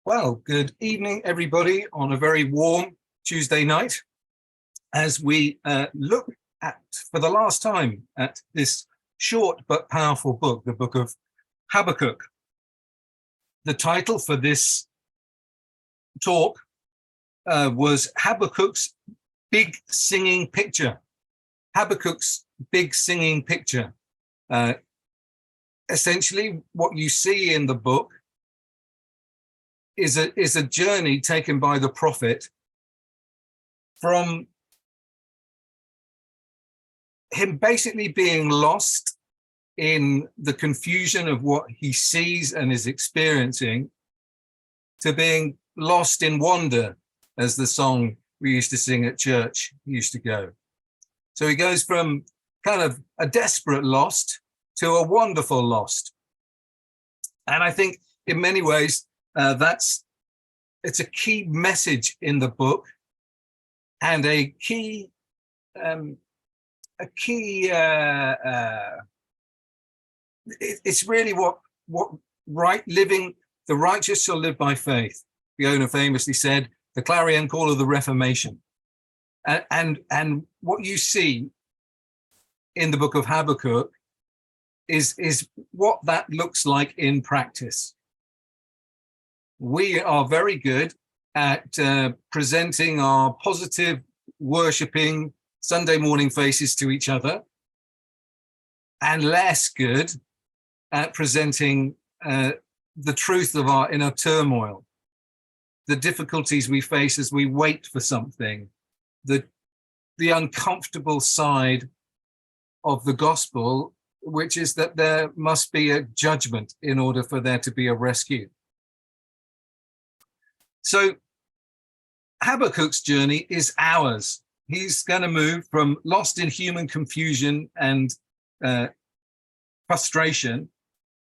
Well, good evening, everybody, on a very warm Tuesday night as we look at, for the last time, at this short but powerful book, the book of Habakkuk. The title for this talk was Habakkuk's Big Singing Picture. Habakkuk's Big Singing Picture. Essentially, what you see in the book is a journey taken by the prophet from him basically being lost in the confusion of what he sees and is experiencing to being lost in wonder, as the song we used to sing at church used to go. So he goes from kind of a desperate lost to a wonderful lost. And I think in many ways, it's a key message in the book, and it's really what right living. The righteous shall live by faith. Fiona famously said, the clarion call of the Reformation, and what you see in the book of Habakkuk is what that looks like in practice. We are very good at presenting our positive, worshipping Sunday morning faces to each other, and less good at presenting the truth of our inner turmoil, the difficulties we face as we wait for something, the uncomfortable side of the gospel, which is that there must be a judgment in order for there to be a rescue. So Habakkuk's journey is ours. He's going to move from lost in human confusion and frustration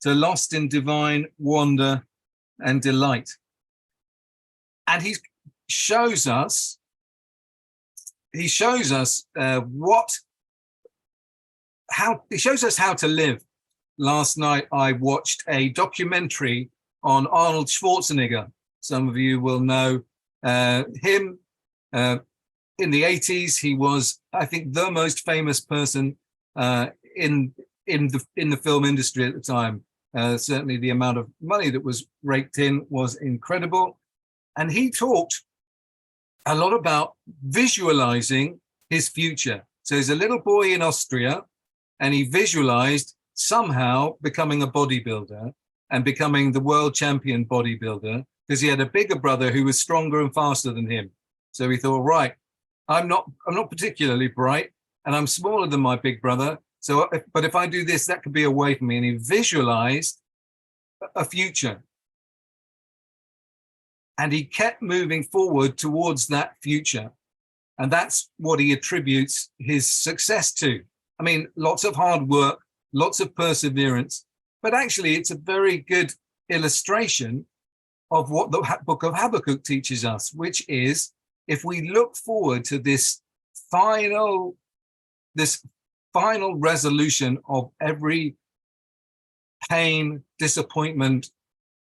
to lost in divine wonder and delight. And he shows us how to live. Last night I watched a documentary on Arnold Schwarzenegger. Some of you will know him. In the 80s, he was, I think, the most famous person in the film industry at the time. Certainly the amount of money that was raked in was incredible. And he talked a lot about visualizing his future. So he's a little boy in Austria, and he visualized somehow becoming a bodybuilder and becoming the world champion bodybuilder, because he had a bigger brother who was stronger and faster than him. So he thought, right, I'm not particularly bright, and I'm smaller than my big brother. But if I do this, that could be a way for me. And he visualized a future. And he kept moving forward towards that future. And that's what he attributes his success to. I mean, lots of hard work, lots of perseverance, but actually it's a very good illustration of what the book of Habakkuk teaches us, which is if we look forward to this final resolution of every pain, disappointment,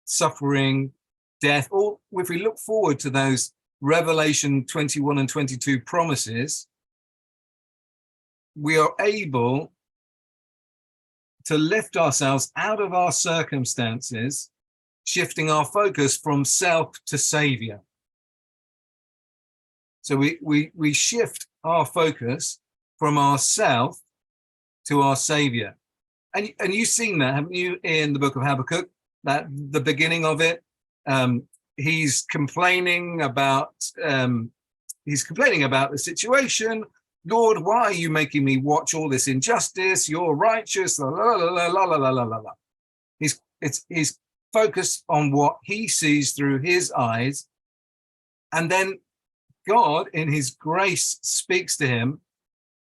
suffering, death, or if we look forward to those Revelation 21 and 22 promises, we are able to lift ourselves out of our circumstances, shifting our focus from self to savior. So we shift our focus from ourself to our savior. And you've seen that, haven't you, in the book of Habakkuk, that the beginning of it, he's complaining about the situation. Lord, why are you making me watch all this injustice? You're righteous, la la la la la la la la. He's focused on what he sees through his eyes, and then God, in his grace, speaks to him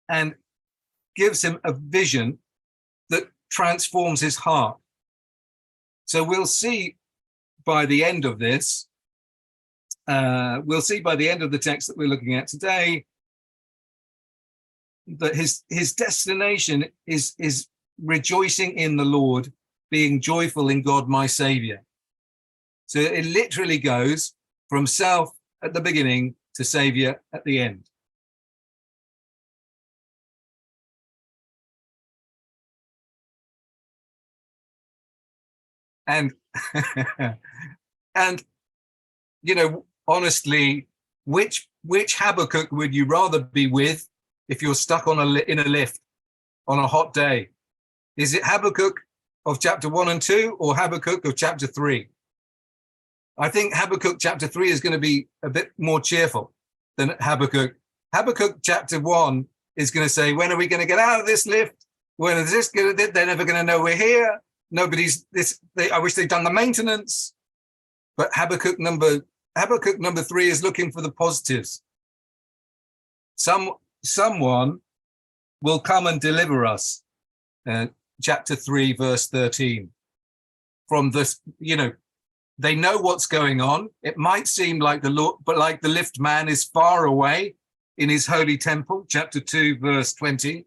and gives him a vision that transforms his heart. So we'll see by the end of this, the text that we're looking at today, that his destination is rejoicing in the Lord, being joyful in God, my Savior. So it literally goes from self at the beginning to Savior at the end. And and honestly, which Habakkuk would you rather be with if you're stuck on in a lift on a hot day? Is it Habakkuk of chapter 1 and 2 or Habakkuk of chapter 3? I think Habakkuk chapter 3 is going to be a bit more cheerful than Habakkuk. Habakkuk chapter 1 is going to say, when are we going to get out of this lift? When is this going to, they're never going to know we're here. I wish they'd done the maintenance. But Habakkuk number 3 is looking for the positives. Someone will come and deliver us. Chapter 3, verse 13. From this, they know what's going on. It might seem like the Lord, but like the lift man is far away in his holy temple, chapter 2, verse 20.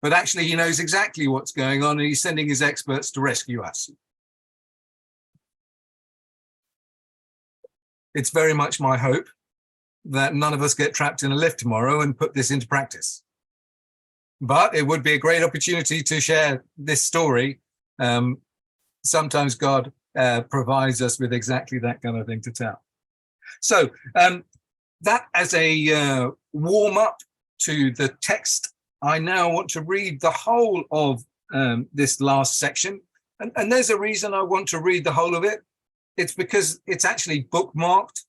But actually, he knows exactly what's going on, and he's sending his experts to rescue us. It's very much my hope that none of us get trapped in a lift tomorrow and put this into practice. But it would be a great opportunity to share this story. Sometimes God provides us with exactly that kind of thing to tell. So that as a warm up to the text, I now want to read the whole of this last section. And there's a reason I want to read the whole of it. It's because it's actually bookmarked.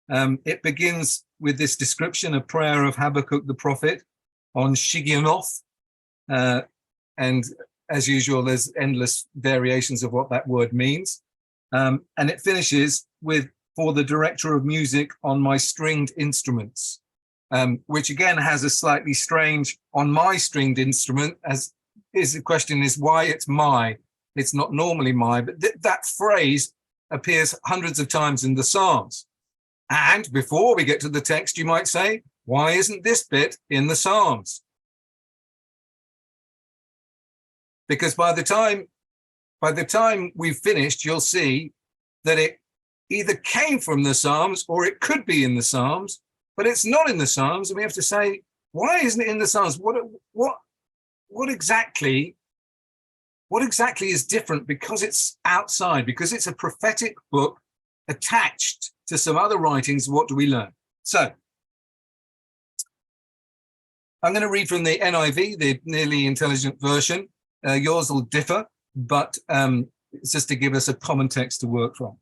It begins with this description, a prayer of Habakkuk the prophet on Shigionoth. And as usual, there's endless variations of what that word means. And it finishes with, for the director of music on my stringed instruments, which again has a slightly strange on my stringed instrument, as is the question is why it's my, it's not normally my, but that phrase appears hundreds of times in the Psalms. And before we get to the text, you might say, why isn't this bit in the Psalms? Because by the time we've finished, you'll see that it either came from the Psalms or it could be in the Psalms, but it's not in the Psalms. And we have to say, why isn't it in the Psalms? What exactly is different? Because it's outside, because it's a prophetic book attached to some other writings. What do we learn? So I'm going to read from the NIV, the Nearly Intelligent Version. Yours will differ, but it's just to give us a common text to work from.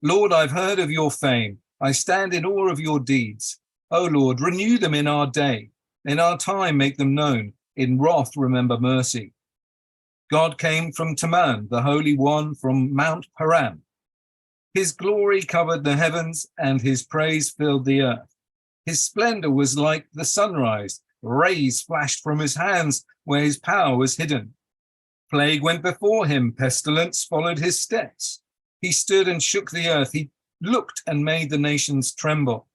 Lord, I've heard of your fame. I stand in awe of your deeds. O Lord, renew them in our day. In our time, make them known. In wrath, remember mercy. God came from Teman, the Holy One from Mount Paran. His glory covered the heavens, and his praise filled the earth. His splendor was like the sunrise. Rays flashed from his hands where his power was hidden. Plague went before him. Pestilence followed his steps. He stood and shook the earth. He looked and made the nations tremble.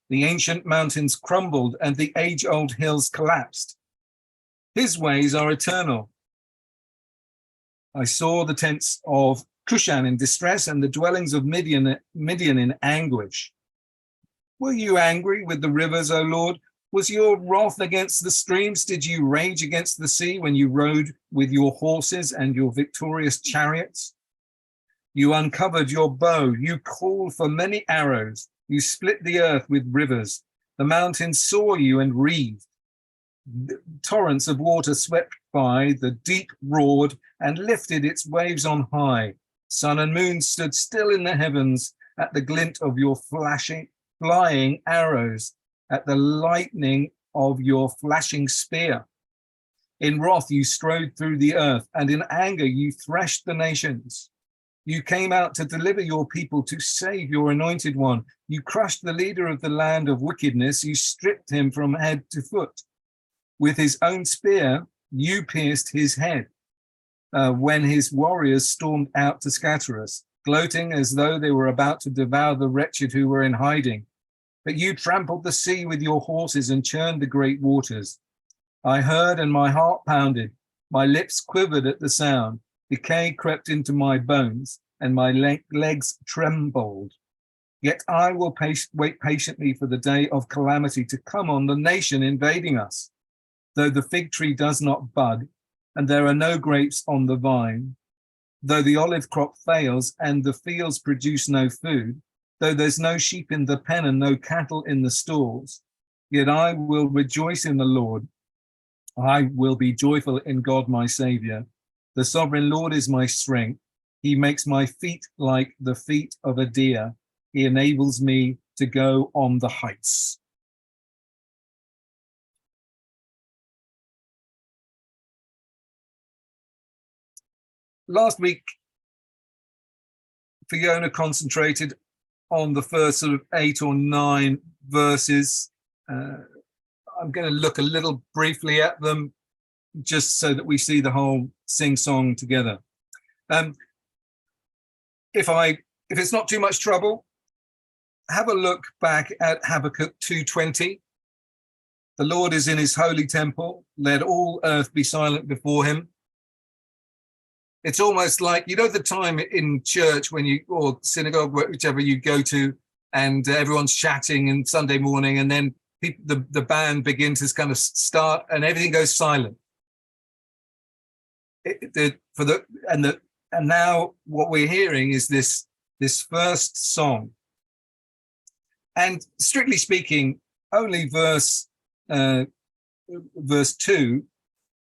The ancient mountains crumbled and the age-old hills collapsed. His ways are eternal. I saw the tents of Cushan in distress and the dwellings of Midian in anguish. Were you angry with the rivers, O Lord? Was your wrath against the streams? Did you rage against the sea when you rode with your horses and your victorious chariots? You uncovered your bow. You called for many arrows. You split the earth with rivers. The mountains saw you and wreathed. Torrents of water swept by. The deep roared and lifted its waves on high. Sun and moon stood still in the heavens at the glint of your flying arrows, at the lightning of your flashing spear. In wrath you strode through the earth, and in anger you threshed the nations. You came out to deliver your people, to save your anointed one. You crushed the leader of the land of wickedness. You stripped him from head to foot. With his own spear, you pierced his head when his warriors stormed out to scatter us, gloating as though they were about to devour the wretched who were in hiding. But you trampled the sea with your horses and churned the great waters. I heard and my heart pounded. My lips quivered at the sound. Decay crept into my bones. and my legs trembled. Yet I will wait patiently for the day of calamity to come on the nation invading us. Though the fig tree does not bud, and there are no grapes on the vine, though the olive crop fails and the fields produce no food, though there's no sheep in the pen and no cattle in the stalls, yet I will rejoice in the Lord. I will be joyful in God, my Savior. The sovereign Lord is my strength. He makes my feet like the feet of a deer. He enables me to go on the heights. Last week, Fiona concentrated on the first sort of 8 or 9 verses. I'm going to look a little briefly at them just so that we see the whole sing-song together. If it's not too much trouble, have a look back at Habakkuk 2:20. The Lord is in his holy temple. Let all earth be silent before him. It's almost like, you know, the time in church when you, or synagogue, whichever you go to, and everyone's chatting and Sunday morning, and then the band begins to kind of start and everything goes silent. And now what we're hearing is this first song. And strictly speaking, only verse 2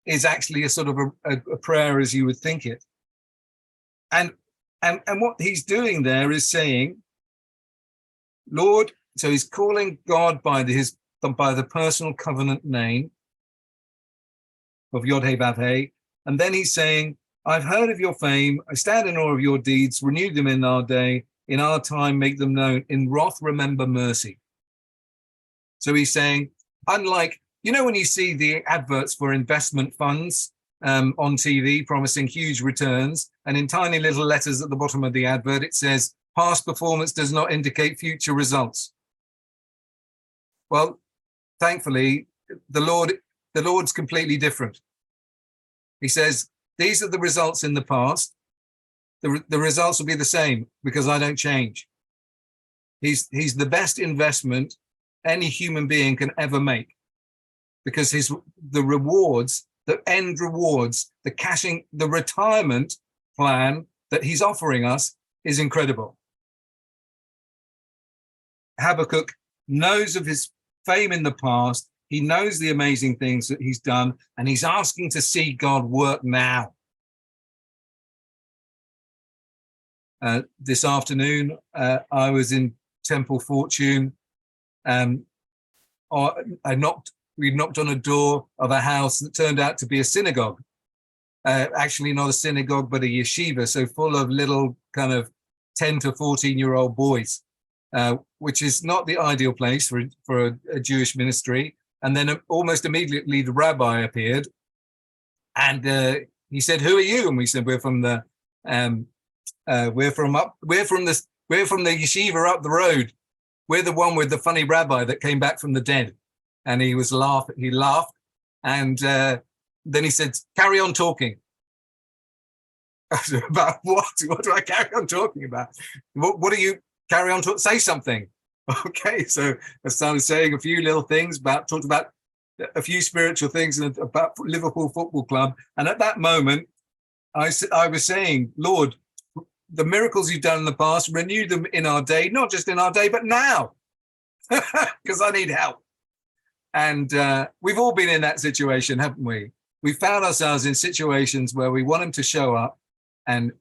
is actually a sort of a prayer as you would think it. And what he's doing there is saying, Lord, so he's calling God by the personal covenant name of Yod-Heh-Vav-Heh. And then he's saying, I've heard of your fame. I stand in awe of your deeds. Renew them in our day. In our time, make them known. In wrath, remember mercy. So he's saying, unlike, you know, when you see the adverts for investment funds on TV promising huge returns, and in tiny little letters at the bottom of the advert, it says, past performance does not indicate future results. Well, thankfully, the Lord's completely different. He says, these are the results in the past. The results will be the same because I don't change. He's the best investment any human being can ever make, because the rewards, the end rewards, the retirement plan that he's offering us is incredible. Habakkuk knows of his fame in the past. He knows the amazing things that he's done, and he's asking to see God work now. This afternoon, I was in Temple Fortune. We knocked on a door of a house that turned out to be a synagogue. Actually, not a synagogue, but a yeshiva, so full of little kind of 10 to 14-year-old boys, which is not the ideal place for a Jewish ministry. And then almost immediately, the rabbi appeared, and he said, "Who are you?" And we said, "We're from the yeshiva up the road. We're the one with the funny rabbi that came back from the dead." And he laughed, and then he said, "Carry on talking." I said, "About what? What do I carry on talking about? What do you carry on to say something?" Okay, so I started saying a few little things talked about a few spiritual things and about Liverpool Football Club. And at that moment, I was saying, Lord, the miracles you've done in the past, renew them in our day, not just in our day, but now, because I need help. And we've all been in that situation, haven't we? We found ourselves in situations where we want him to show up, and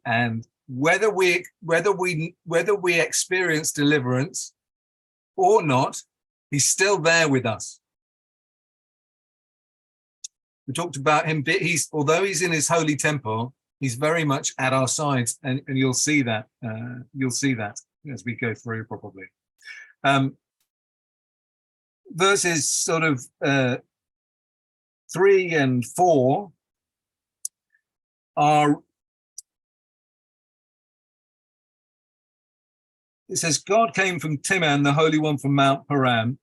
whether we experience deliverance or not, he's still there with us. We talked about him. Although he's in his holy temple, he's very much at our sides, and you'll see that. You'll see that as we go through, probably. Verses sort of 3 and 4 are. It says, God came from Timan, the Holy One from Mount Paran.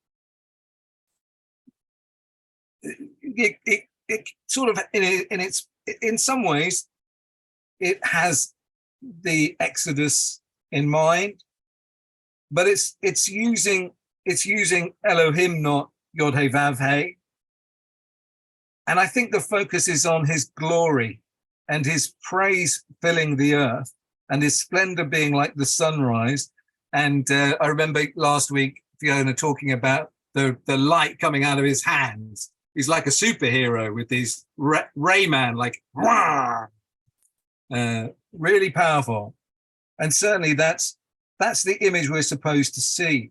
It sort of, in some ways, it has the Exodus in mind, but it's using Elohim, not Yod He Vav He. And I think the focus is on his glory and his praise filling the earth and his splendor being like the sunrise. And I remember last week, Fiona talking about the light coming out of his hands. He's like a superhero with his Rayman, like, really powerful. And certainly that's the image we're supposed to see.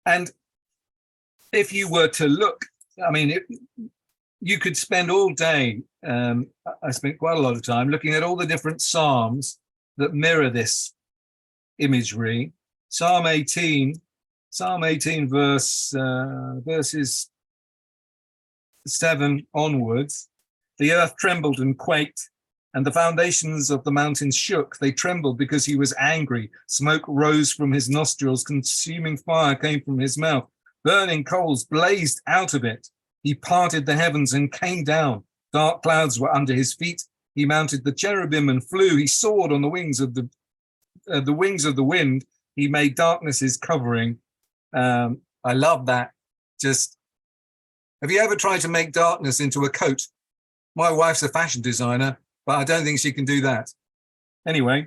And if you were to look, I mean, you could spend all day, I spent quite a lot of time looking at all the different Psalms that mirror this imagery. Psalm 18 verses 7 onwards. The earth trembled and quaked, and the foundations of the mountains shook. They trembled because he was angry. Smoke rose from his nostrils. Consuming fire came from his mouth. Burning coals blazed out of it. He parted the heavens and came down. Dark clouds were under his feet. He mounted the cherubim and flew. He soared on the wings of the wind. He made darkness his covering. I love that. Just, have you ever tried to make darkness into a coat? My wife's a fashion designer, but I don't think she can do that. Anyway,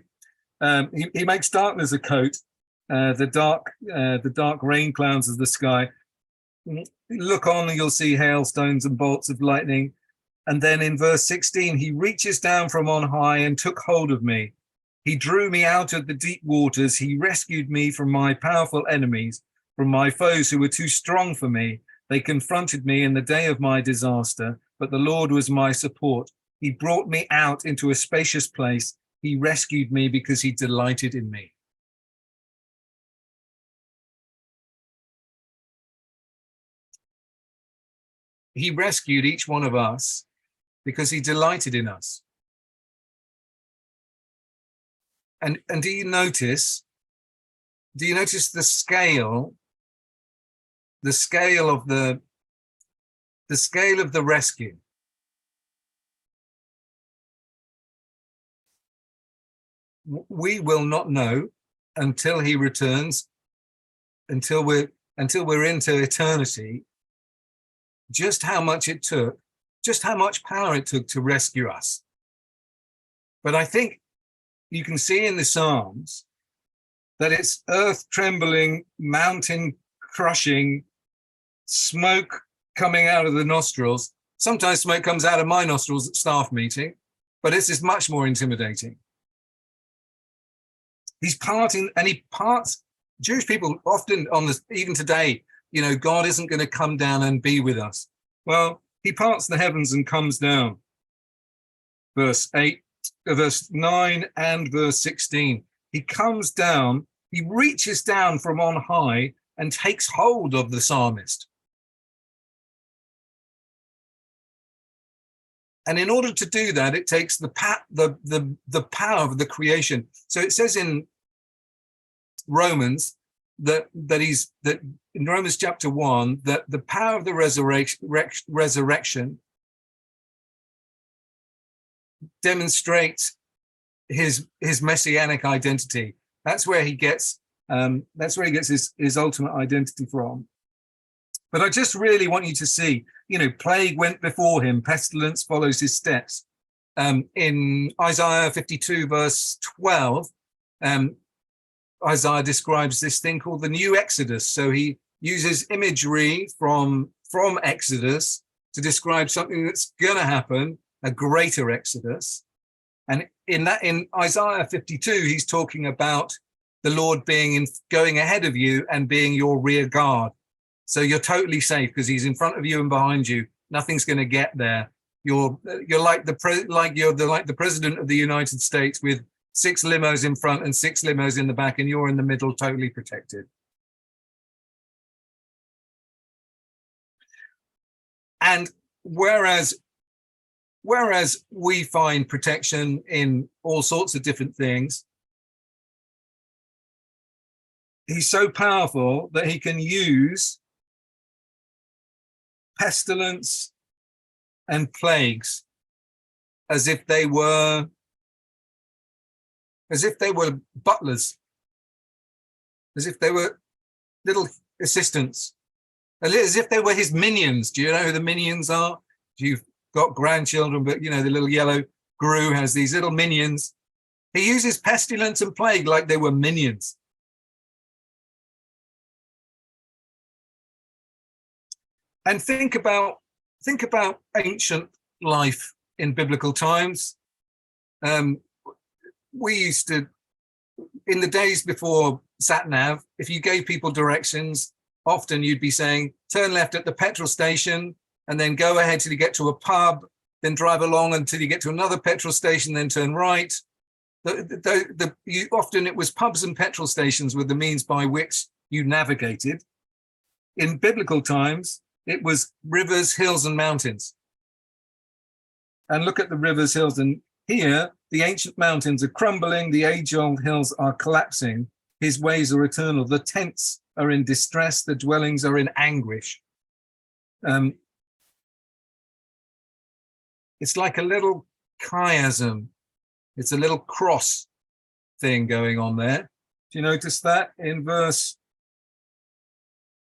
he makes darkness a coat. The dark rain clouds of the sky. Look on and you'll see hailstones and bolts of lightning. And then in verse 16, he reaches down from on high and took hold of me. He drew me out of the deep waters. He rescued me from my powerful enemies, from my foes who were too strong for me. They confronted me in the day of my disaster, but the Lord was my support. He brought me out into a spacious place. He rescued me because he delighted in me. He rescued each one of us because he delighted in us. And do you notice the scale of the rescue? We will not know until he returns, until we're into eternity, just how much it took, just how much power it took to rescue us. But I think you can see in the Psalms that it's earth trembling, mountain crushing, smoke coming out of the nostrils. Sometimes smoke comes out of my nostrils at staff meeting, but this is much more intimidating. He's parting, and he parts. Jewish people often on this, even today, you know, God isn't going to come down and be with us. Well, he parts the heavens and comes down. Verse 9 and verse 16. He comes down, he reaches down from on high and takes hold of the psalmist. And in order to do that, it takes the power of the creation. So it says in Romans that in Romans chapter 1, that the power of the resurrection demonstrates his messianic identity. That's where he gets his ultimate identity from. But I just really want you to see, you know, plague went before him, pestilence follows his steps. In Isaiah 52 verse 12, Isaiah describes this thing called the new Exodus. So he uses imagery from Exodus to describe something that's going to happen, a greater Exodus. And in Isaiah 52, he's talking about the Lord going ahead of you and being your rear guard. So you're totally safe because he's in front of you and behind you. Nothing's going to get there. You're like the president of the United States with 6 limos in front and 6 limos in the back, and you're in the middle, totally protected. And whereas we find protection in all sorts of different things, he's so powerful that he can use pestilence and plagues as if they were as if they were butlers, as if they were little assistants, as if they were his minions. Do you know who the minions are? You've got grandchildren, but you know, the little yellow Gru has these little minions. He uses pestilence and plague like they were minions. And think about ancient life in biblical times. We used to, in the days before sat-nav, if you gave people directions, often you'd be saying, turn left at the petrol station, and then go ahead till you get to a pub, then drive along until you get to another petrol station, then turn right. Often it was pubs and petrol stations were the means by which you navigated. In biblical times, it was rivers, hills, and mountains. And look at the rivers, hills, and here the ancient mountains are crumbling, the age-old hills are collapsing, his ways are eternal, the tents are in distress, the dwellings are in anguish. It's like a little chiasm. It's a little cross thing going on there. Do you notice that in verse,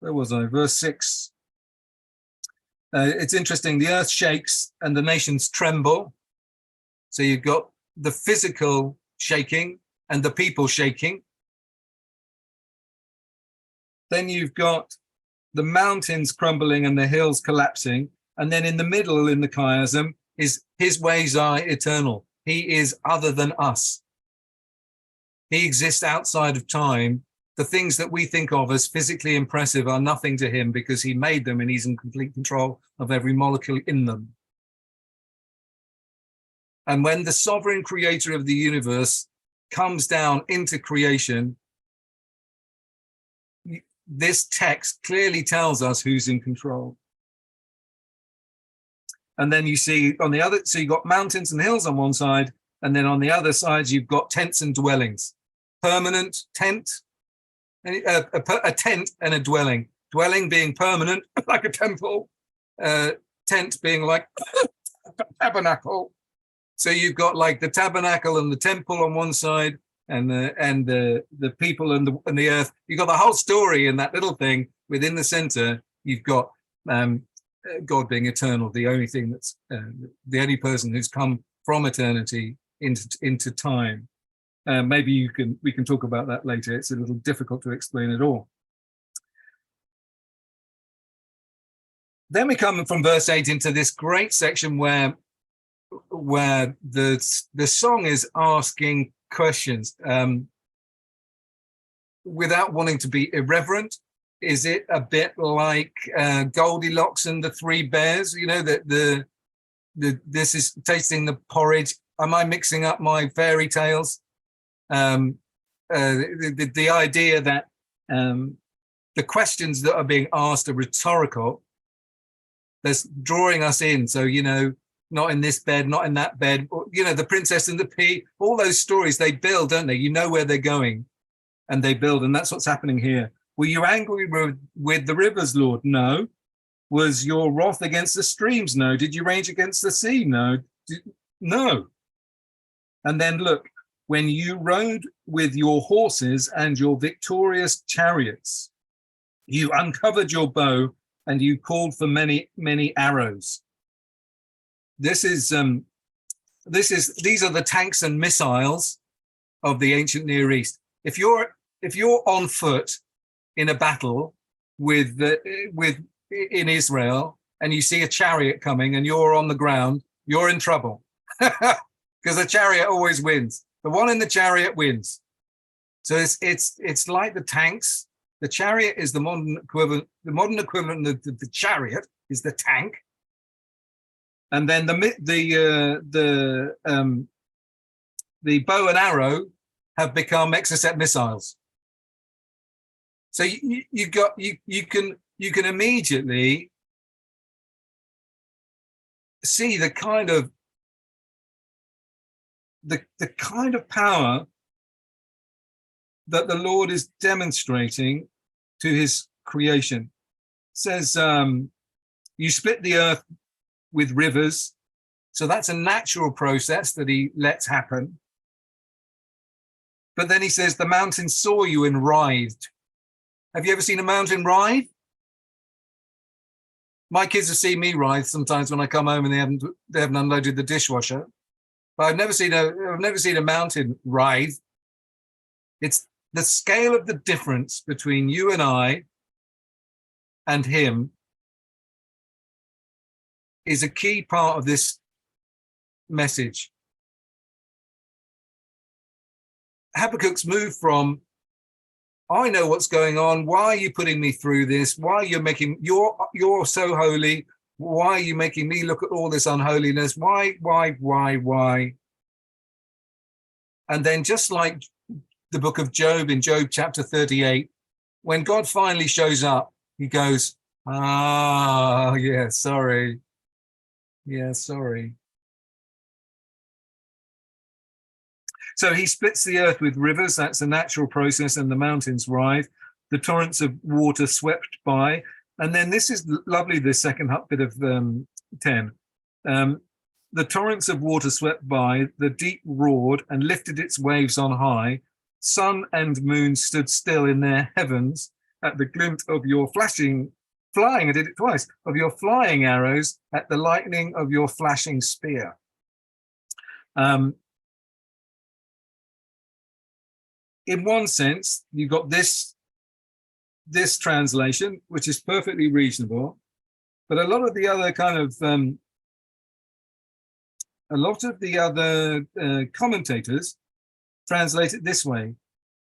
where was I? Verse 6. It's interesting. The earth shakes and the nations tremble. So you've got the physical shaking and the people shaking. Then you've got the mountains crumbling and the hills collapsing. And then in the middle, in the chiasm, is his ways are eternal. He is other than us. He exists outside of time. The things that we think of as physically impressive are nothing to him because he made them and he's in complete control of every molecule in them. And when the sovereign creator of the universe comes down into creation, this text clearly tells us who's in control. And then you see on the other, so you've got mountains and hills on one side, and then on the other side, you've got tents and dwellings. Permanent tent, a tent and a dwelling. Dwelling being permanent, like a temple. Tent being like a tabernacle. So you've got like the tabernacle and the temple on one side, and the people and the earth. You've got the whole story in that little thing. Within the center, you've got God being eternal, the only thing that's the only person who's come from eternity into time. Maybe we can talk about that later. It's a little difficult to explain it all. Then we come from verse 8 into this great section where the song is asking questions without wanting to be irreverent. Is it a bit like Goldilocks and the Three Bears? You know, that this is tasting the porridge. Am I mixing up my fairy tales? The idea that the questions that are being asked are rhetorical. That's drawing us in. So, you know, not in this bed, not in that bed. You know, the Princess and the Pea. All those stories they build, don't they? You know where they're going, and they build, and that's what's happening here. Were you angry with the rivers, Lord? No. Was your wrath against the streams? No. Did you rage against the sea? No. No. And then look, when you rode with your horses and your victorious chariots, you uncovered your bow and you called for many, many arrows. These are the tanks and missiles of the ancient Near East. If you're on foot in a battle in Israel, and you see a chariot coming and you're on the ground, you're in trouble because the chariot always wins. The one in the chariot wins. So it's like the tanks. The chariot is the modern equivalent. The modern equivalent of the chariot is the tank, and then the bow and arrow have become Exocet missiles. So you can immediately see the kind of power that the Lord is demonstrating to his creation. It says, you split the earth with rivers. So that's a natural process that he lets happen. But then he says, the mountain saw you and writhed. Have you ever seen a mountain writhe? My kids have seen me writhe sometimes when I come home and they haven't unloaded the dishwasher. But I've never seen a mountain writhe. It's the scale of the difference between you and I and him is a key part of this message. Habakkuk's moved from, I know what's going on. Why are you putting me through this? Why are you making, you're so holy. Why are you making me look at all this unholiness? Why? And then just like the book of Job in Job chapter 38, when God finally shows up, he goes, yeah, sorry. Yeah, sorry. So he splits the earth with rivers. That's a natural process, and the mountains writhe. The torrents of water swept by. And then this is lovely, the second bit of 10. The torrents of water swept by, the deep roared and lifted its waves on high. Sun and moon stood still in their heavens at the glint of your flying, I did it twice, of your flying arrows, at the lightning of your flashing spear. In one sense, you've got this translation, which is perfectly reasonable, but a lot of the other commentators translate it this way: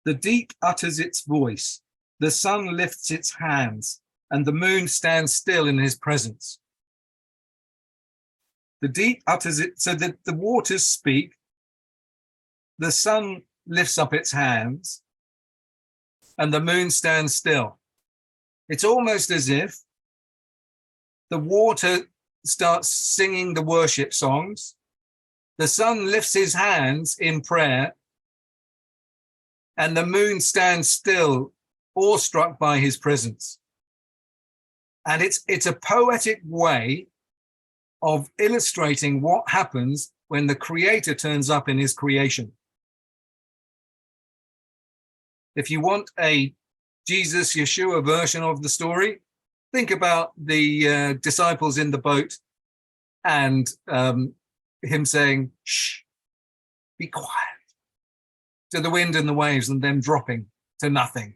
the deep utters its voice, the sun lifts its hands, and the moon stands still in his presence. The deep utters it, so that the waters speak, the sun lifts up its hands, and the moon stands still. It's almost as if the water starts singing the worship songs, the sun lifts his hands in prayer, and the moon stands still, awestruck by his presence. And it's a poetic way of illustrating what happens when the Creator turns up in his creation. If you want a Jesus, Yeshua version of the story, think about the disciples in the boat and him saying, shh, be quiet, to the wind and the waves, and them dropping to nothing.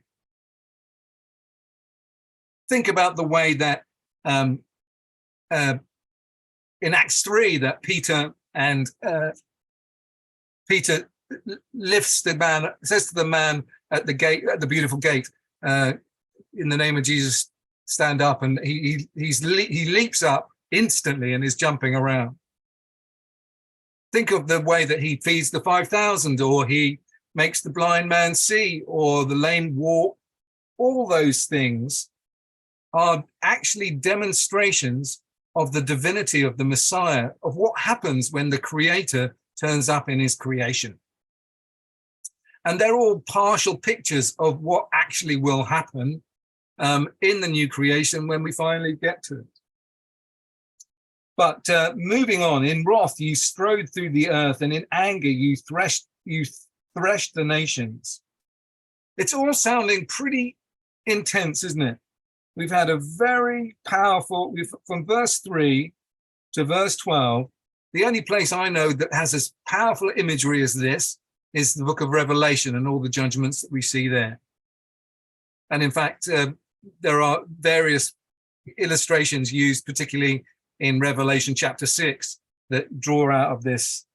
Think about the way that in Acts 3 that Peter lifts the man, says to the man at the gate, at the beautiful gate, in the name of Jesus, stand up, and he leaps up instantly and is jumping around. Think of the way that he feeds the 5,000, or he makes the blind man see, or the lame walk. All those things are actually demonstrations of the divinity of the Messiah, of what happens when the Creator turns up in his creation. And they're all partial pictures of what actually will happen in the new creation when we finally get to it. But moving on, in wrath you strode through the earth, and in anger you threshed the nations. It's all sounding pretty intense, isn't it? We've had a very powerful, from verse 3 to verse 12, the only place I know that has as powerful imagery as this is the book of Revelation and all the judgments that we see there. And in fact, there are various illustrations used, particularly in Revelation chapter 6, that draw out of this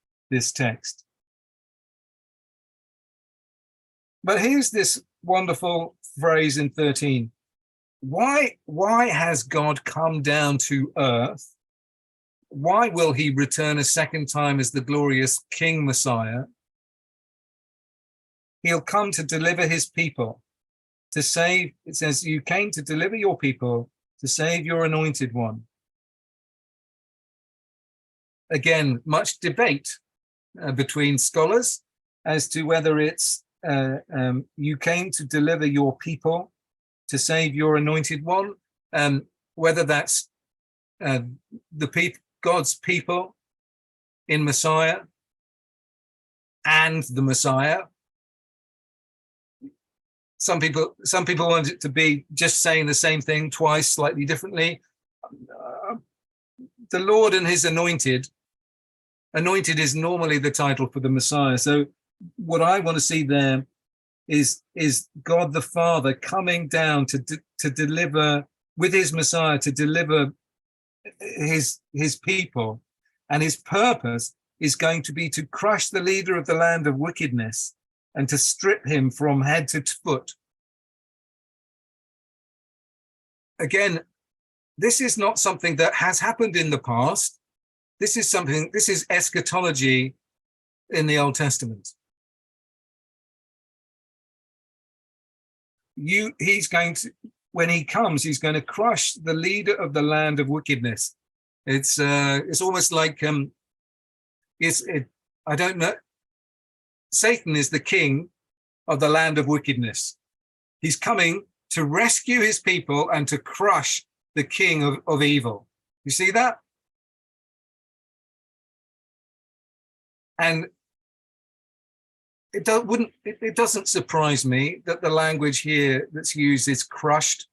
text. But here's this wonderful phrase in 13. Why has God come down to earth? Why will he return a second time as the glorious King Messiah? He'll come to deliver his people, to save. It says, you came to deliver your people, to save your anointed one. Again, much debate between scholars as to whether it's you came to deliver your people, to save your anointed one, whether that's God's people in Messiah and the Messiah, some people want it to be just saying the same thing twice, slightly differently. The Lord and his anointed is normally the title for the Messiah. So what I want to see there is God the Father coming down to deliver with his Messiah, to deliver his people, and his purpose is going to be to crush the leader of the land of wickedness and to strip him from head to foot. Again, this is not something that has happened in the past. This is eschatology in the Old Testament. He's going to, when he comes, he's going to crush the leader of the land of wickedness. It's almost like I don't know. Satan is the king of the land of wickedness. He's coming to rescue his people and to crush the king of evil. You see that? And it doesn't surprise me that the language here that's used is crushed,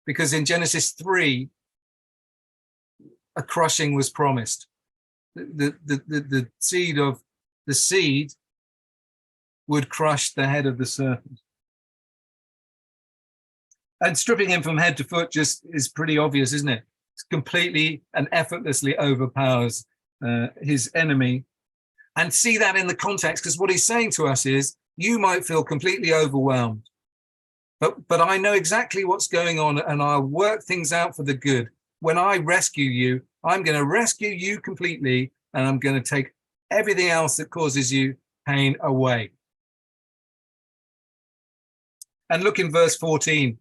because in Genesis 3, a crushing was promised. The seed would crush the head of the serpent. And stripping him from head to foot just is pretty obvious, isn't it? It's completely and effortlessly overpowers his enemy. And see that in the context, because what he's saying to us is, you might feel completely overwhelmed, but I know exactly what's going on, and I'll work things out for the good. When I rescue you, I'm going to rescue you completely, and I'm going to take everything else that causes you pain away. And look in verse 14.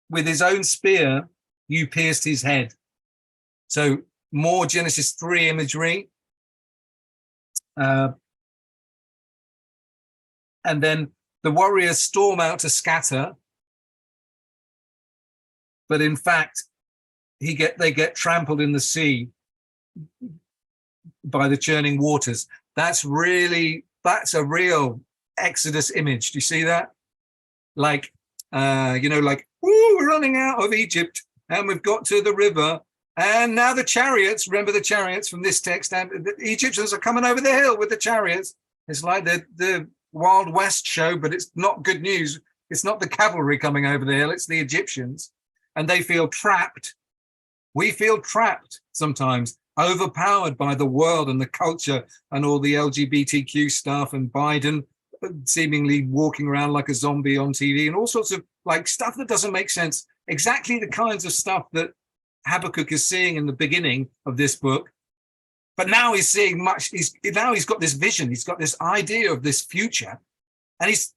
With his own spear, you pierced his head. So more Genesis 3 imagery. And then the warriors storm out to scatter, but in fact, they get trampled in the sea by the churning waters. That's a real Exodus image. Do you see that? Like, like, we're running out of Egypt and we've got to the river. And now the chariots, remember the chariots from this text, and the Egyptians are coming over the hill with the chariots. It's like the Wild West show, but it's not good news. It's not the cavalry coming over the hill, it's the Egyptians. And they feel trapped. We feel trapped sometimes, overpowered by the world and the culture and all the LGBTQ stuff, and Biden seemingly walking around like a zombie on TV and all sorts of like stuff that doesn't make sense. Exactly the kinds of stuff that Habakkuk is seeing in the beginning of this book, but now he's seeing much. He's got this vision. He's got this idea of this future, and he's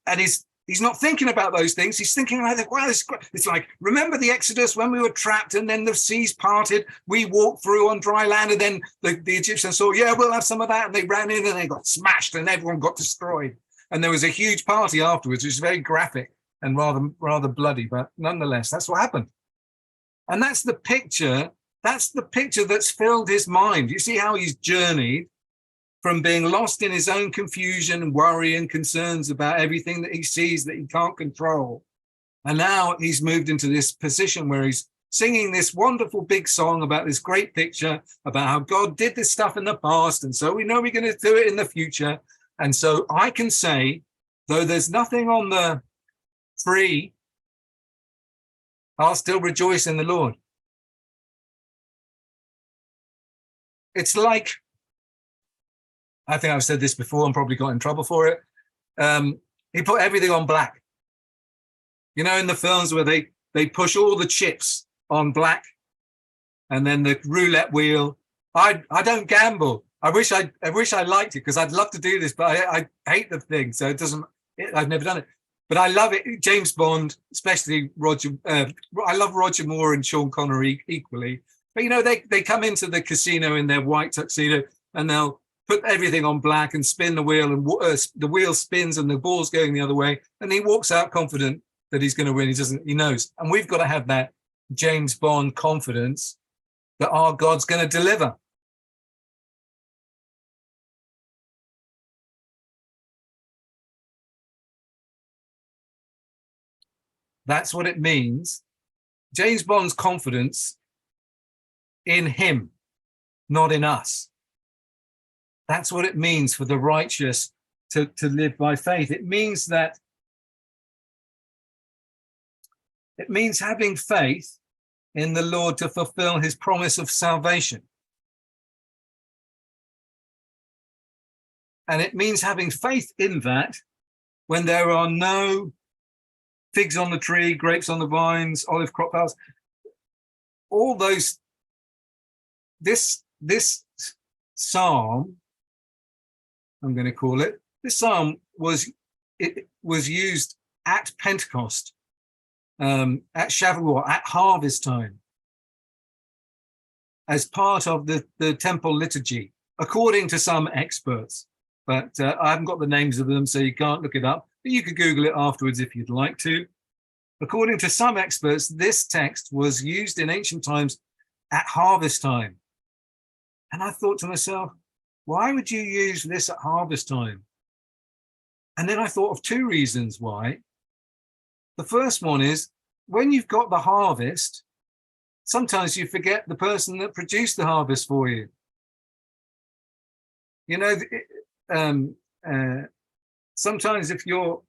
not thinking about those things. He's thinking like, wow, it's like, remember the Exodus when we were trapped and then the seas parted, we walked through on dry land, and then the Egyptians saw, yeah, we'll have some of that, and they ran in and they got smashed and everyone got destroyed, and there was a huge party afterwards, which is very graphic and rather bloody, but nonetheless, that's what happened. And that's the picture that's filled his mind. You see how he's journeyed from being lost in his own confusion, worry, and concerns about everything that he sees that he can't control. And now he's moved into this position where he's singing this wonderful big song about this great picture, about how God did this stuff in the past, and so we know we're going to do it in the future. And so I can say, though there's nothing on the tree, I'll still rejoice in the Lord. It's like, I think I've said this before and probably got in trouble for it. He put everything on black. You know, in the films where they push all the chips on black, and then the roulette wheel. I don't gamble. I wish I liked it, because I'd love to do this, but I hate the thing. So I've never done it. But I love it. James Bond, especially Roger. I love Roger Moore and Sean Connery equally. But, they come into the casino in their white tuxedo, and they'll put everything on black and spin the wheel, and the wheel spins and the ball's going the other way. And he walks out confident that he's going to win. He knows. And we've got to have that James Bond confidence that our God's going to deliver. That's what it means. James Bond's confidence in him, not in us. That's what it means for the righteous to live by faith. It means having faith in the Lord to fulfill his promise of salvation. And it means having faith in that when there are no figs on the tree, grapes on the vines, olive crop piles, all those. This psalm, I'm going to call it, this psalm was used at Pentecost, at Shavuot, at harvest time, as part of the temple liturgy, according to some experts. But I haven't got the names of them, so you can't look it up. But you could Google it afterwards if you'd like to. According to some experts, this text was used in ancient times at harvest time. And I thought to myself, why would you use this at harvest time? And then I thought of two reasons why. The first one is, when you've got the harvest, sometimes you forget the person that produced the harvest for you. You know, sometimes if you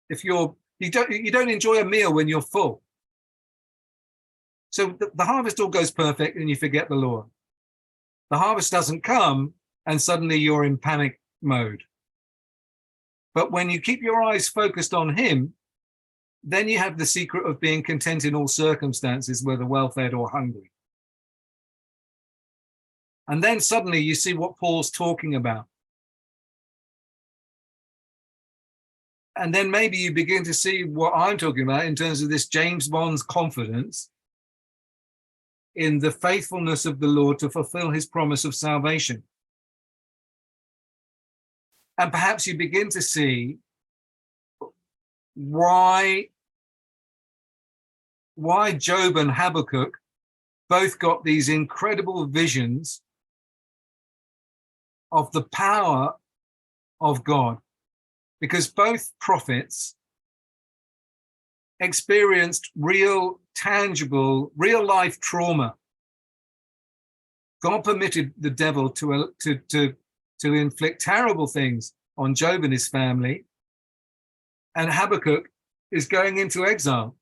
don't enjoy a meal when you're full. So the harvest all goes perfect and you forget the Lord. The harvest doesn't come and suddenly you're in panic mode. But when you keep your eyes focused on him, then you have the secret of being content in all circumstances, whether well-fed or hungry. And then suddenly you see what Paul's talking about. And then maybe you begin to see what I'm talking about in terms of this James Bond's confidence in the faithfulness of the Lord to fulfill his promise of salvation. And perhaps you begin to see why Job and Habakkuk both got these incredible visions of the power of God, because both prophets experienced real, tangible, real life trauma. God permitted the devil to inflict terrible things on Job and his family, and Habakkuk is going into exile.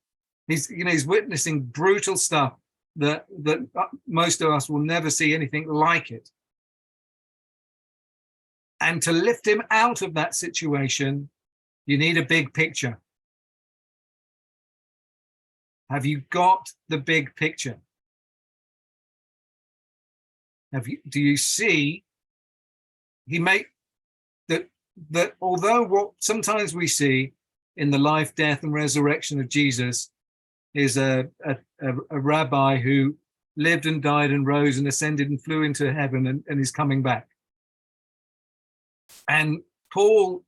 He's witnessing brutal stuff that most of us will never see anything like it. And to lift him out of that situation, you need a big picture. Have you got the big picture? Do you see? He made that although what sometimes we see in the life, death, and resurrection of Jesus is a rabbi who lived and died and rose and ascended and flew into heaven and is coming back. And Paul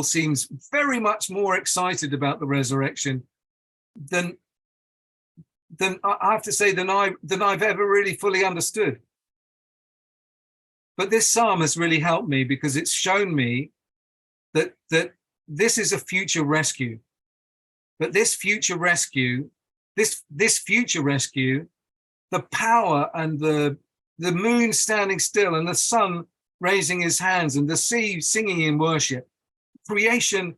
seems very much more excited about the resurrection than I have to say than I've ever really fully understood. But this psalm has really helped me because it's shown me that this is a future rescue. But this future rescue, the power and the moon standing still and the sun raising his hands and the sea singing in worship, creation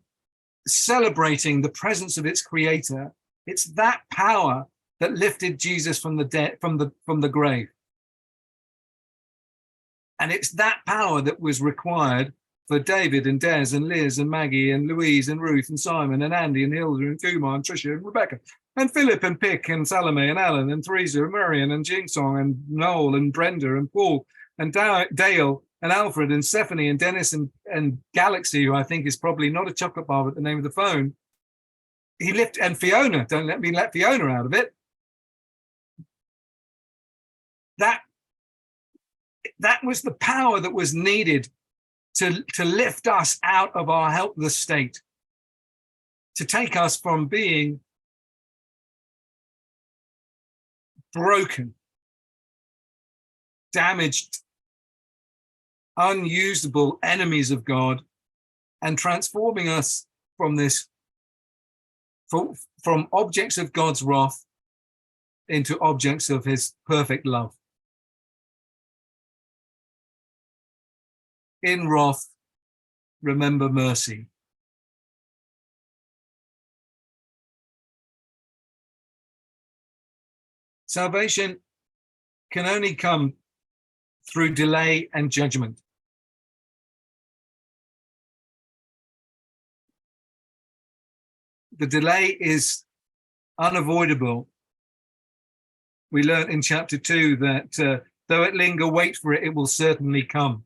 celebrating the presence of its creator, it's that power that lifted Jesus from the dead, from the grave. And it's that power that was required for David and Des and Liz and Maggie and Louise and Ruth and Simon and Andy and Hilda and Kumar and Tricia and Rebecca and Philip and Pick and Salome and Alan and Theresa and Marion and Jingsong and Noel and Brenda and Paul and Dale and Alfred and Stephanie and Dennis and Galaxy, who I think is probably not a chocolate bar but the name of the phone. He lifted, and Fiona, don't let me let Fiona out of it. That was the power that was needed to lift us out of our helpless state, to take us from being broken, damaged, unusable enemies of God, and transforming us from from objects of God's wrath into objects of his perfect love. In wrath, remember mercy. Salvation can only come through delay and judgment. The delay is unavoidable. We learned in chapter 2 that though it linger, wait for it, it will certainly come.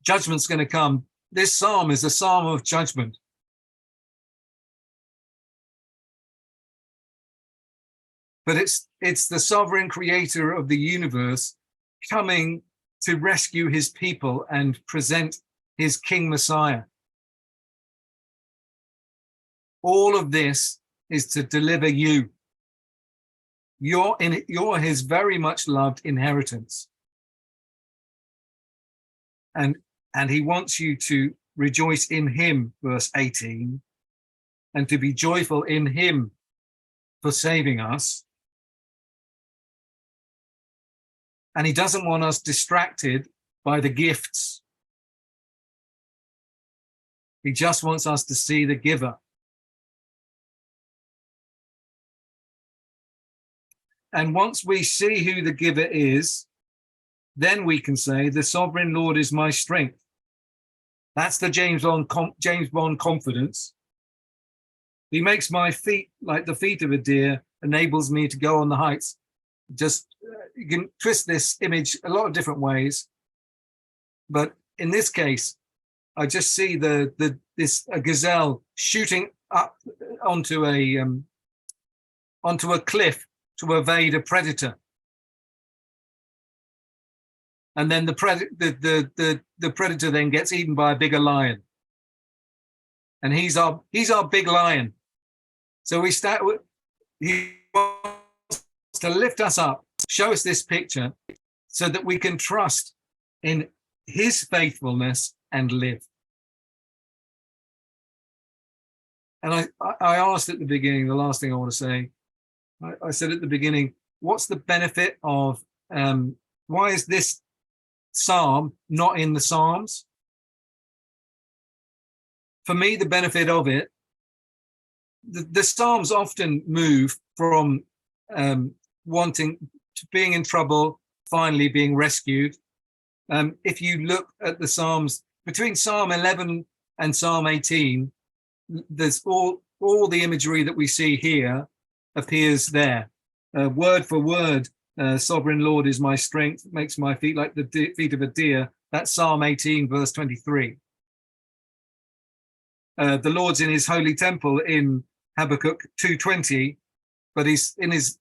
Judgment's going to come. This psalm is a psalm of judgment. But it's the sovereign creator of the universe coming to rescue his people and present his King Messiah. All of this is to deliver you. You're his very much loved inheritance. And he wants you to rejoice in him, verse 18, and to be joyful in him for saving us. And he doesn't want us distracted by the gifts. He just wants us to see the giver. And once we see who the giver is, then we can say, the sovereign Lord is my strength. That's the James Bond confidence. He makes my feet like the feet of a deer, enables me to go on the heights. Just, you can twist this image a lot of different ways. But in this case, I just see a gazelle shooting up onto a cliff to evade a predator. And then the predator then gets eaten by a bigger lion. And he's our big lion. So he wants to lift us up, show us this picture so that we can trust in his faithfulness and live. And I asked at the beginning, the last thing I want to say, I said at the beginning, what's the benefit of, why is this psalm not in the Psalms? For me, the benefit of it, the Psalms often move from wanting to being in trouble, finally being rescued. If you look at the Psalms, between Psalm 11 and Psalm 18, there's all the imagery that we see here appears there. Word for word, sovereign Lord is my strength, makes my feet like the feet of a deer. That's Psalm 18, verse 23. The Lord's in his holy temple in Habakkuk 2:20, but he's in his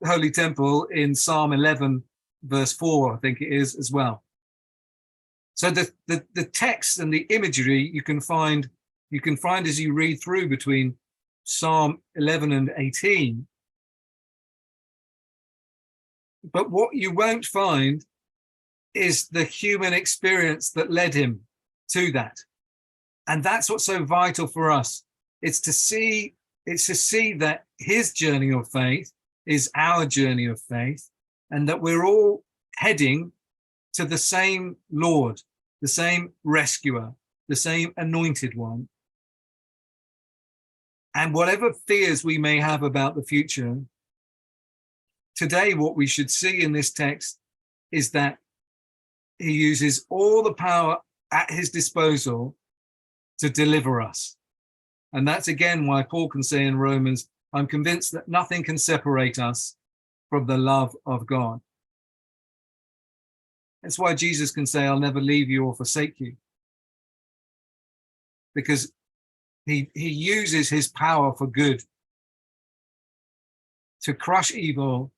holy temple in Psalm 11, verse 4, I think it is as well. So the text and the imagery you can find as you read through between Psalm 11 and 18. But what you won't find is the human experience that led him to that. And that's what's so vital for us. It's to see that his journey of faith is our journey of faith, and that we're all heading to the same Lord, the same rescuer, the same anointed one. And whatever fears we may have about the future, today what we should see in this text is that he uses all the power at his disposal to deliver us. And that's again why Paul can say in Romans, I'm convinced that nothing can separate us from the love of God. That's why Jesus can say, I'll never leave you or forsake you. Because he uses his power for good, to crush evil,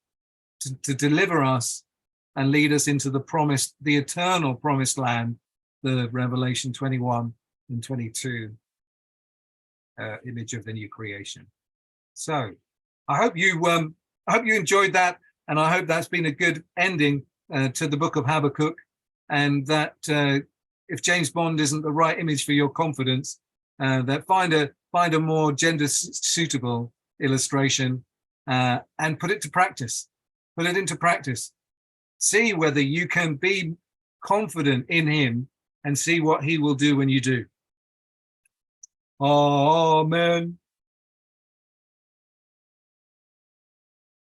to deliver us and lead us into the eternal promised land, the Revelation 21 and 22 image of the new creation. So I hope you enjoyed that, and I hope that's been a good ending to the book of Habakkuk, and that if James Bond isn't the right image for your confidence, that find a more gender suitable illustration and put it to practice. Put it into practice. See whether you can be confident in him and see what he will do when you do. Amen.